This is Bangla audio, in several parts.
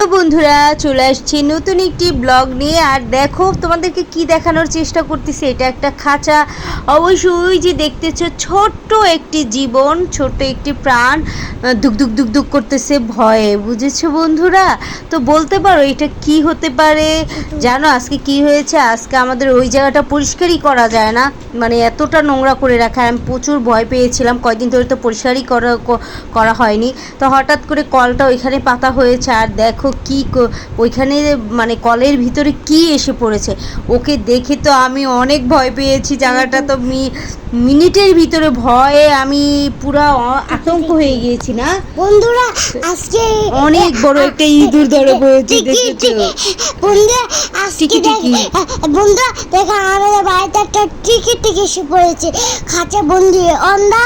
বন্ধুরা চলে আসছি নতুন একটি ব্লগ নিয়ে। আর দেখো তোমাদেরকে কি দেখানোর চেষ্টা করতেছি, এটা একটা খাঁচা। অবশ্যই যে দেখতেছো ছোট্ট একটি জীবন, ছোট্ট একটি প্রাণ দুক দুক দুক দুক করতেছে ভয়ে, বুঝেছো বন্ধুরা? তো বলতে পারো এটা কি হতে পারে? জানো আজকে কি হয়েছে? আজকে আমাদের ওই জায়গাটা পরিষ্কারই করা যায় না, মানে এতটা নোংরা করে রাখা। আমি প্রচুর ভয় পেয়েছিলাম, কয়েকদিন ধরে তো পরিষ্কারই করা হয়নি। তো হঠাৎ করে কলটা ওইখানে পাতা হয়েছে, আর দেখো কি ওইখানে মানে কলের ভিতরে কি এসে পড়েছে। ওকে দেখে তো আমি অনেক ভয় পেয়েছি। জায়গাটা তো মিনিটের ভিতরে ভয়ে আমি পুরা আতঙ্ক হয়ে গিয়েছি না বন্ধুরা। আজকে অনেক বড় একটা ইঁদুর ধরে পড়েছে, দেখেছো বন্ধুরা? আজকে বন্ধুরা দেখো আমাদের বাড়িতে একটা টিকি এসে পড়েছে, খাঁচা বন্দি অন্ধা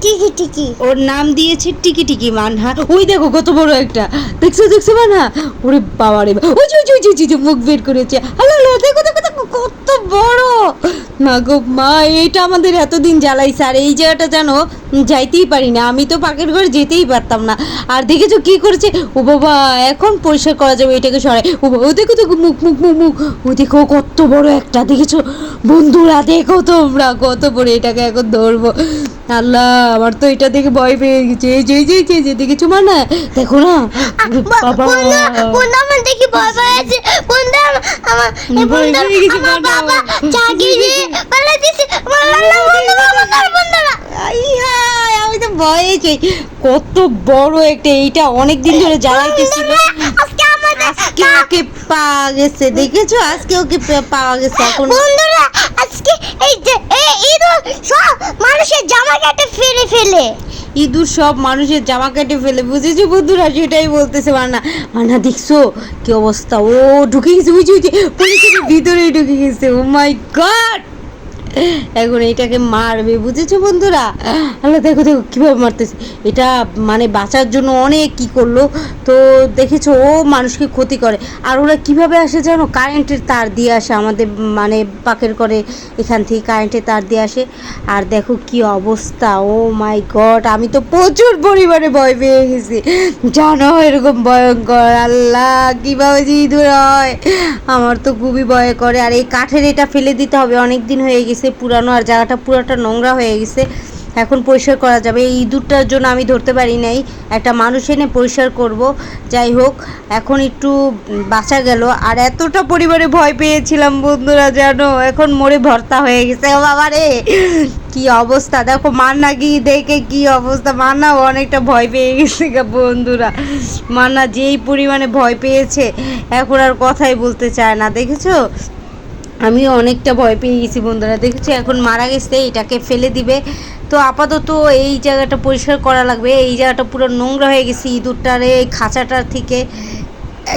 টিকি। ওর নাম দিয়েছে টিকি টিকি মানহা। ওই দেখো কত বড় একটা, দেখছো মানহা? ওরে বাবা রে, ওই যে মুখ বের করেছে। হ্যালো দেখো কত বড়। না গো মা, এইটা আমাদের এতদিন জ্বালাইছে। আর এই জায়গাটা জানো যাইতেই পারি না, আমি তো পাকের ঘরে যেতেই পারতাম না। আর দেখেছো কি করেছে? ও বাবা, এখন পরিষ্কার করা যাবে এটাকে সরাই। ও বাবা, ও দেখো মুখ ও দেখো কত বড় একটা, দেখেছো বন্ধুরা? দেখো তোমরা কত বড়, এটাকে এখন ধরবো। আল্লাহ, আমার তো এটা দেখে ভয় পেয়ে গেছে। যে দেখেছো না, দেখো না বাবা, বন্ধু আমার দেখি ভয় পেয়েছে। বন্ধু আমার বাবা জাগিয়ে বলে দিছে বন্ধুরা। আমি তো ভয়েছি। কত বড় একটা, এইটা অনেকদিন ধরে জ্বালাইতেছিল। আজকে ওকে পাওয়া গেছে, দেখেছো? আজকে ওকে পাওয়া গেছে। এখন বন্ধুরা আজকে এই যে ইঁদুর সব মানুষের জামা কেটে ফেলে ইঁদুর সব মানুষের জামা কেটে ফেলে, বুঝেছো বন্ধুরা? সেটাই বলতেছে মানা দেখছো কি অবস্থা? ও ঢুকে গেছে, বুঝছি পুলিশের ভিতরে ঢুকে গেছে। ও মাই গড, এখন এইটাকে মারবে, বুঝেছো বন্ধুরা? আল্লাহ, দেখো কীভাবে মারতেছে। এটা মানে বাঁচার জন্য অনেক কি করলো। তো দেখেছো ও মানুষকে ক্ষতি করে। আর ওরা কিভাবে আসে জানো? কারেন্টের তার দিয়ে আসে আমাদের, মানে পাকের করে এখান থেকে কারেন্টের তার দিয়ে আসে। আর দেখো কি অবস্থা। ও মাই গড, আমি তো প্রচুর পরিমাণে ভয় পেয়ে গেছি, জানো এরকম ভয়ঙ্কর। আল্লাহ, কীভাবে যে ইঁদুর হয়, আমার তো খুবই ভয় করে। আর এই কাঠের এটা ফেলে দিতে হবে, অনেক দিন হয়ে গেছে পুরানো, আর জায়গাটা পুরোটা নোংরা হয়ে গেছে। এখন পরিষ্কার করা যাবে। এই ইঁদুরটার জন্য আমি ধরতে পারি নাই, একটা মানুষ এনে পরিষ্কার করব। যাই হোক, এখন একটু বাঁচা গেল। আর এতটা পরিবারে ভয় পেয়েছিলাম বন্ধুরা, জানো এখন মরে ভর্তা হয়ে গেছে। ও বাবা রে, কি অবস্থা দেখো। মান্না কি দেখে কি অবস্থা, মান্নাও অনেকটা ভয় পেয়ে গেছে বন্ধুরা। মান্না যেই পরিমাণে ভয় পেয়েছে, এখন আর কথাই বলতে চায় না, দেখেছো? আমিও অনেকটা ভয় পেয়ে গেছি বন্ধুরা, দেখেছি এখন মারা গেছে, এটাকে ফেলে দিবে। তো আপাতত এই জায়গাটা পরিষ্কার করা লাগবে। এই জায়গাটা পুরো নোংরা হয়ে গেছে ইঁদুরটার এই খাঁচাটার থেকে।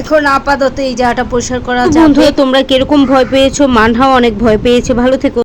এখন আপাতত এই জায়গাটা পরিষ্কার করা যাবে। বন্ধুরা তোমরা কিরকম ভয় পেয়েছো? মানহাও অনেক ভয় পেয়েছে। ভালো থেকো।